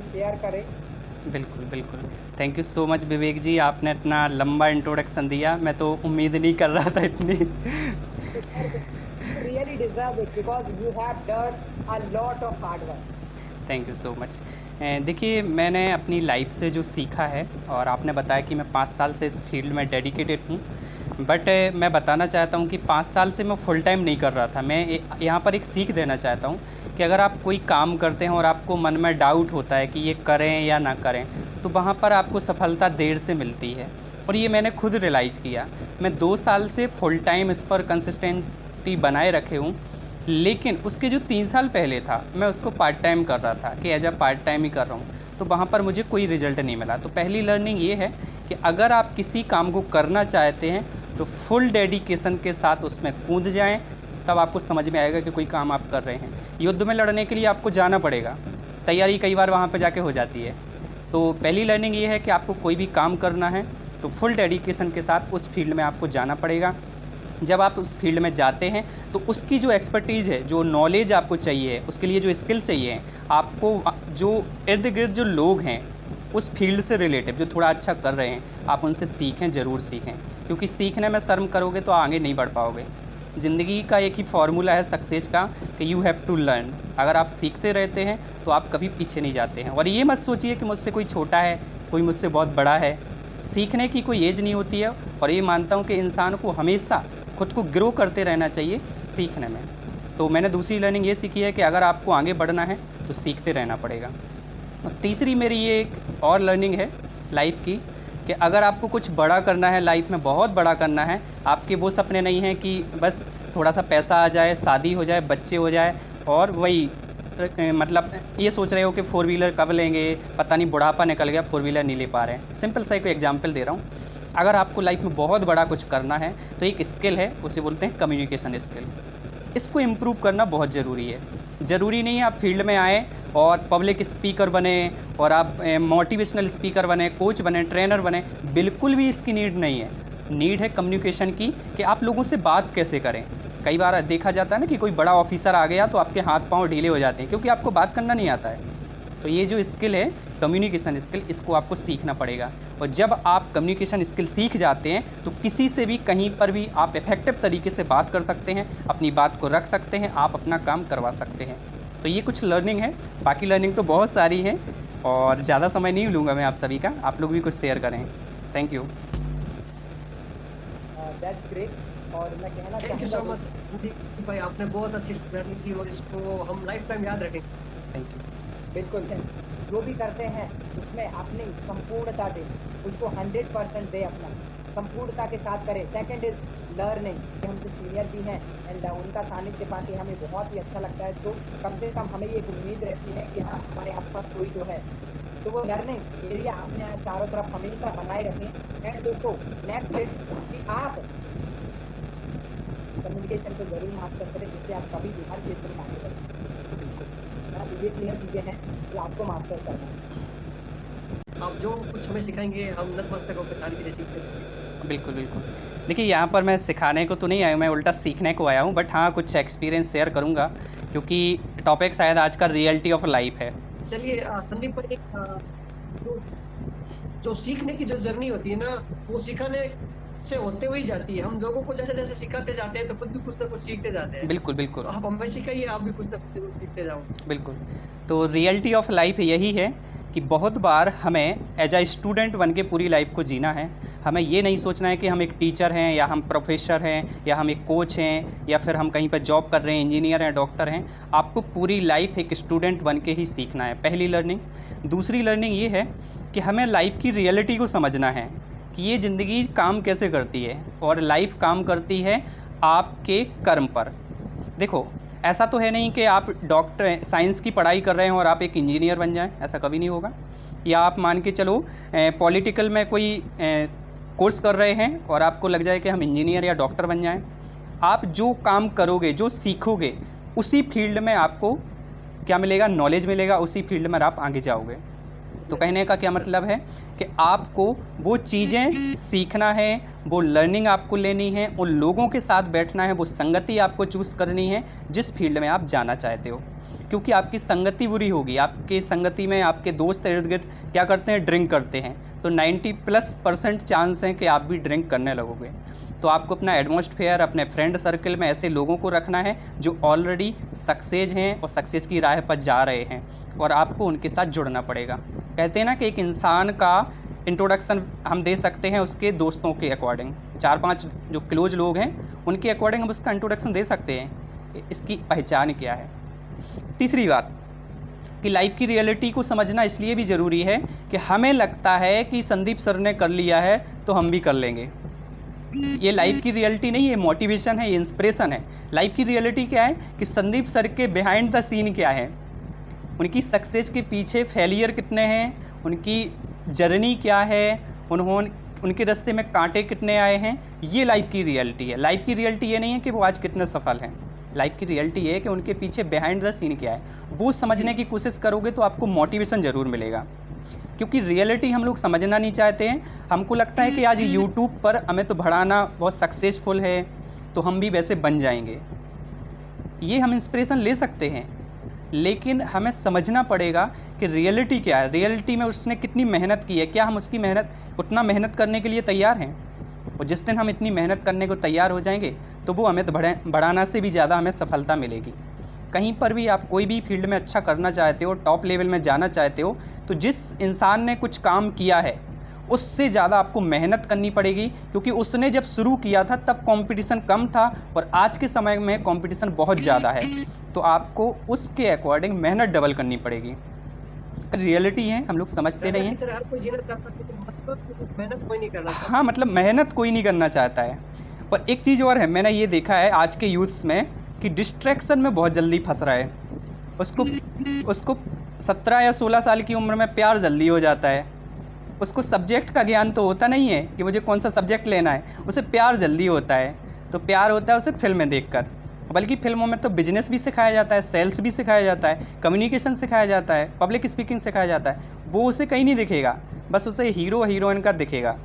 Share करें। बिल्कुल, बिल्कुल। थैंक यू सो मच विवेक जी, आपने इतना लंबा इंट्रोडक्शन दिया, मैं तो उम्मीद नहीं कर रहा था इतनी। You really deserve it because you have done a lot of hard work. Thank you so much. देखिए, मैंने अपनी लाइफ से जो सीखा है, और आपने बताया कि मैं 5 साल से इस फील्ड में डेडिकेटेड हूँ, बट मैं बताना चाहता हूँ कि 5 साल से मैं फुल टाइम नहीं कर रहा था। मैं यहाँ पर एक सीख देना चाहता हूँ कि अगर आप कोई काम करते हैं और आपको मन में डाउट होता है कि ये करें या ना करें, तो वहाँ पर आपको सफलता देर से मिलती है, और ये मैंने खुद रियलाइज़ किया। मैं 2 साल से फुल टाइम इस पर कंसिस्टेंटी बनाए रखे हूँ, लेकिन उसके जो 3 साल पहले था, मैं उसको पार्ट टाइम कर रहा था कि एज अ पार्ट टाइम ही कर रहा हूँ, तो वहाँ पर मुझे कोई रिज़ल्ट नहीं मिला। तो पहली लर्निंग ये है कि अगर आप किसी काम को करना चाहते हैं, तो फुल डेडिकेशन के साथ उसमें कूद जाएँ, तब आपको समझ में आएगा कि कोई काम आप कर रहे हैं। युद्ध में लड़ने के लिए आपको जाना पड़ेगा, तैयारी कई बार वहाँ पे जाके हो जाती है। तो पहली लर्निंग ये है कि आपको कोई भी काम करना है, तो फुल डेडिकेशन के साथ उस फील्ड में आपको जाना पड़ेगा। जब आप उस फील्ड में जाते हैं, तो उसकी जो एक्सपर्टीज़ है, जो नॉलेज आपको चाहिए, उसके लिए जो स्किल चाहिए, आपको जो इर्द-गिर्द जो लोग हैं, उस फील्ड से रिलेटेड जो थोड़ा अच्छा कर रहे हैं, आप उनसे सीखें, ज़रूर सीखें। क्योंकि सीखने में शर्म करोगे तो आगे नहीं बढ़ पाओगे। ज़िंदगी का एक ही फ़ॉर्मूला है सक्सेस का कि यू हैव टू लर्न। अगर आप सीखते रहते हैं, तो आप कभी पीछे नहीं जाते हैं। और ये मत सोचिए कि मुझसे कोई छोटा है, कोई मुझसे बहुत बड़ा है। सीखने की कोई एज नहीं होती है, और ये मानता हूँ कि इंसान को हमेशा खुद को ग्रो करते रहना चाहिए सीखने में। तो मैंने दूसरी लर्निंग ये सीखी है कि अगर आपको आगे बढ़ना है, तो सीखते रहना पड़ेगा। और तीसरी मेरी ये एक और लर्निंग है लाइफ की, कि अगर आपको कुछ बड़ा करना है लाइफ में, बहुत बड़ा करना है, आपके वो सपने नहीं हैं कि बस थोड़ा सा पैसा आ जाए, शादी हो जाए, बच्चे हो जाए, और वही मतलब ये सोच रहे हो कि 4 व्हीलर कब लेंगे, पता नहीं बुढ़ापा निकल गया 4 व्हीलर नहीं ले पा रहे हैं। सिंपल सा एक एग्जांपल दे रहा हूँ। अगर आपको लाइफ में बहुत बड़ा कुछ करना है, तो एक स्किल है, उसे बोलते हैं कम्युनिकेशन स्किल। इसको इम्प्रूव करना बहुत ज़रूरी है। ज़रूरी नहीं है आप फील्ड में आएँ और पब्लिक स्पीकर बने, और आप मोटिवेशनल स्पीकर बने, कोच बने, ट्रेनर बने, बिल्कुल भी इसकी नीड नहीं है। नीड है कम्युनिकेशन की, कि आप लोगों से बात कैसे करें। कई बार देखा जाता है ना कि कोई बड़ा ऑफिसर आ गया तो आपके हाथ पाँव ढीले हो जाते हैं, क्योंकि आपको बात करना नहीं आता है। तो ये जो स्किल है कम्युनिकेशन स्किल, इसको आपको सीखना पड़ेगा। और जब आप कम्युनिकेशन स्किल सीख जाते हैं, तो किसी से भी कहीं पर भी आप इफ़ेक्टिव तरीके से बात कर सकते हैं, अपनी बात को रख सकते हैं, आप अपना काम करवा सकते हैं। तो ये कुछ लर्निंग है, बाकी लर्निंग तो बहुत सारी है, और ज़्यादा समय नहीं लूँगा मैं आप सभी का, आप लोग भी कुछ शेयर करें। Thank you. That's great. और मैं कहना थैंक यू सो चाहूँगा मच भाई, आपने बहुत अच्छी लर्निंग की और इसको हम लाइफ टाइम याद रखेंगे। Thank you. बिल्कुल जो भी करते हैं उसमें अपनी संपूर्णता दें, उसको 100% दें, अपना संपूर्णता के साथ करें। सेकंड इज लर्निंग, कि हमसे सीनियर भी हैं एंड उनका सानिध्य पाके हमें बहुत ही अच्छा लगता है। तो कम से कम हमें ये एक उम्मीद रहती है कि हाँ, हमारे आसपास कोई जो है, तो वो लर्निंग एरिया अपने चारों तरफ हमेशा बनाए रखें। एंड दोस्तों, नेक्स्ट इज कि आप कम्युनिकेशन को जरूर मास्टर करें, जिससे आप कभी भी हर क्षेत्र में आगे बढ़ें। तो ये 3 चीज़ें हैं जो आपको मास्टर करना है। आप जो कुछ हमें सिखाएंगे, हम नतमस्तक होकर सारी चीज़ें सीखते रहेंगे। बिल्कुल, बिल्कुल। देखिए, यहाँ पर मैं सिखाने को तो नहीं आया हूँ, मैं उल्टा सीखने को आया हूँ, बट हाँ, कुछ एक्सपीरियंस शेयर करूँगा, क्योंकि टॉपिक शायद आज का रियलिटी ऑफ लाइफ है। चलिए संदीप भाई, जो जो सीखने की जो जर्नी होती है ना, वो सिखाने से होते हुए ही जाती है। हम लोगों को जैसे जैसे सिखाते जाते हैं, तो खुद भी कुछ ना कुछ सीखते जाते हैं। बिल्कुल, तो बिल्कुल। आप हमें सिखाइए, आप भी कुछ ना कुछ सीखते जाओ। बिल्कुल। तो रियलिटी ऑफ लाइफ यही है कि बहुत बार हमें एज अ स्टूडेंट बन के पूरी लाइफ को जीना है। हमें ये नहीं सोचना है कि हम एक टीचर हैं, या हम प्रोफेसर हैं, या हम एक कोच हैं, या फिर हम कहीं पर जॉब कर रहे हैं, इंजीनियर हैं, डॉक्टर हैं। आपको पूरी लाइफ एक स्टूडेंट बन के ही सीखना है, पहली लर्निंग। दूसरी लर्निंग ये है कि हमें लाइफ की रियलिटी को समझना है कि ये ज़िंदगी काम कैसे करती है, और लाइफ काम करती है आपके कर्म पर। देखो, ऐसा तो है नहीं कि आप डॉक्टर साइंस की पढ़ाई कर रहे हैं और आप एक इंजीनियर बन जाएं, ऐसा कभी नहीं होगा। या आप मान के चलो पॉलिटिकल में कोई कोर्स कर रहे हैं और आपको लग जाए कि हम इंजीनियर या डॉक्टर बन जाएं। आप जो काम करोगे, जो सीखोगे, उसी फील्ड में आपको क्या मिलेगा, नॉलेज मिलेगा, उसी फील्ड में आप आगे जाओगे। तो कहने का क्या मतलब है कि आपको वो चीज़ें सीखना है, वो लर्निंग आपको लेनी है, उन लोगों के साथ बैठना है, वो संगति आपको चूज़ करनी है जिस फील्ड में आप जाना चाहते हो। क्योंकि आपकी संगति बुरी होगी। आपके संगति में आपके दोस्त इर्द गिर्द क्या करते हैं, ड्रिंक करते हैं, तो 90+% चांस है कि आप भी ड्रिंक करने लगोगे। तो आपको अपना एटमॉस्फेयर, अपने फ्रेंड सर्कल में ऐसे लोगों को रखना है जो ऑलरेडी सक्सेस हैं और सक्सेस की राह पर जा रहे हैं, और आपको उनके साथ जुड़ना पड़ेगा। कहते हैं ना कि एक इंसान का इंट्रोडक्शन हम दे सकते हैं उसके दोस्तों के अकॉर्डिंग। 4-5 जो क्लोज लोग हैं उनके अकॉर्डिंग हम उसका इंट्रोडक्शन दे सकते हैं। इसकी पहचान क्या है। तीसरी बात कि लाइफ की रियलिटी को समझना इसलिए भी ज़रूरी है कि हमें लगता है कि संदीप सर ने कर लिया है तो हम भी कर लेंगे। ये लाइफ की रियलिटी नहीं है, मोटिवेशन है, ये इंस्पिरेशन है। लाइफ की रियलिटी क्या है कि संदीप सर के बिहाइंड द सीन क्या है, उनकी सक्सेस के पीछे फेलियर कितने हैं, उनकी जर्नी क्या है, उनके रास्ते में कांटे कितने आए हैं, ये लाइफ की रियलिटी है। लाइफ की रियलिटी ये नहीं है कि वो आज कितने सफल हैं। लाइफ की रियलिटी ये है कि उनके पीछे बिहाइंड द सीन क्या है। वो समझने की कोशिश करोगे तो आपको मोटिवेशन ज़रूर मिलेगा, क्योंकि रियलिटी हम लोग समझना नहीं चाहते हैं। हमको लगता है कि आज यूट्यूब पर हमें तो बढ़ाना बहुत सक्सेसफुल है तो हम भी वैसे बन जाएंगे। ये हम इंस्पिरेशन ले सकते हैं, लेकिन हमें समझना पड़ेगा कि रियलिटी क्या है। रियलिटी में उसने कितनी मेहनत की है, क्या हम उसकी उतना मेहनत करने के लिए तैयार हैं। और जिस दिन हम इतनी मेहनत करने को तैयार हो जाएंगे तो वो हमें तो बढ़ाना से भी ज़्यादा हमें सफलता मिलेगी। कहीं पर भी आप कोई भी फील्ड में अच्छा करना चाहते हो, टॉप लेवल में जाना चाहते हो, तो जिस इंसान ने कुछ काम किया है उससे ज़्यादा आपको मेहनत करनी पड़ेगी, क्योंकि उसने जब शुरू किया था तब कंपटीशन कम था और आज के समय में कंपटीशन बहुत ज़्यादा है। तो आपको उसके अकॉर्डिंग मेहनत डबल करनी पड़ेगी। रियलिटी है, हम लोग समझते नहीं हैं। मेहनत कोई नहीं करना चाहता। हाँ, मतलब मेहनत कोई नहीं करना चाहता है। पर एक चीज़ और है, मैंने ये देखा है आज के यूथ्स में कि डिस्ट्रैक्शन में बहुत जल्दी फंस रहा है। उसको 17 या 16 साल की उम्र में प्यार जल्दी हो जाता है। उसको सब्जेक्ट का ज्ञान तो होता नहीं है कि मुझे कौन सा सब्जेक्ट लेना है, उसे प्यार जल्दी होता है। तो प्यार होता है उसे फिल्में देखकर, बल्कि फिल्मों में तो बिजनेस भी सिखाया जाता है, सेल्स भी सिखाया जाता है, कम्युनिकेशन सिखाया जाता है, पब्लिक स्पीकिंग सिखाया जाता है। वो उसे कहीं नहीं दिखेगा, बस उसे हीरो हीरोइन का दिखेगा।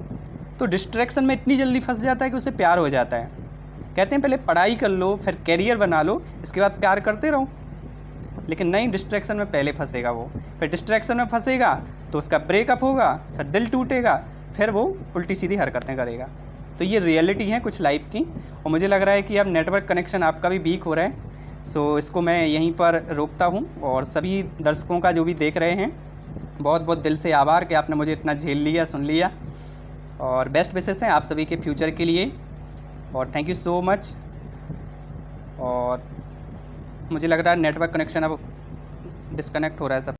तो डिस्ट्रैक्शन में इतनी जल्दी फंस जाता है कि उसे प्यार हो जाता है। कहते हैं पहले पढ़ाई कर लो, फिर कैरियर बना लो, इसके बाद प्यार करते रहो। लेकिन नहीं, डिस्ट्रैक्शन में पहले फंसेगा वो, फिर डिस्ट्रैक्शन में फंसेगा तो उसका ब्रेकअप होगा, फिर दिल टूटेगा, फिर वो उल्टी सीधी हरकतें करेगा। तो ये रियलिटी है कुछ लाइफ की। और मुझे लग रहा है कि अब नेटवर्क कनेक्शन आपका भी वीक हो रहा है, सो इसको मैं यहीं पर रोकता हूँ। और सभी दर्शकों का जो भी देख रहे हैं, बहुत बहुत दिल से आभार कि आपने मुझे इतना झेल लिया, सुन लिया। और बेस्ट विशेस हैं आप सभी के फ्यूचर के लिए, और थैंक यू सो मच। और मुझे लग रहा है नेटवर्क कनेक्शन अब डिस्कनेक्ट हो रहा है सब।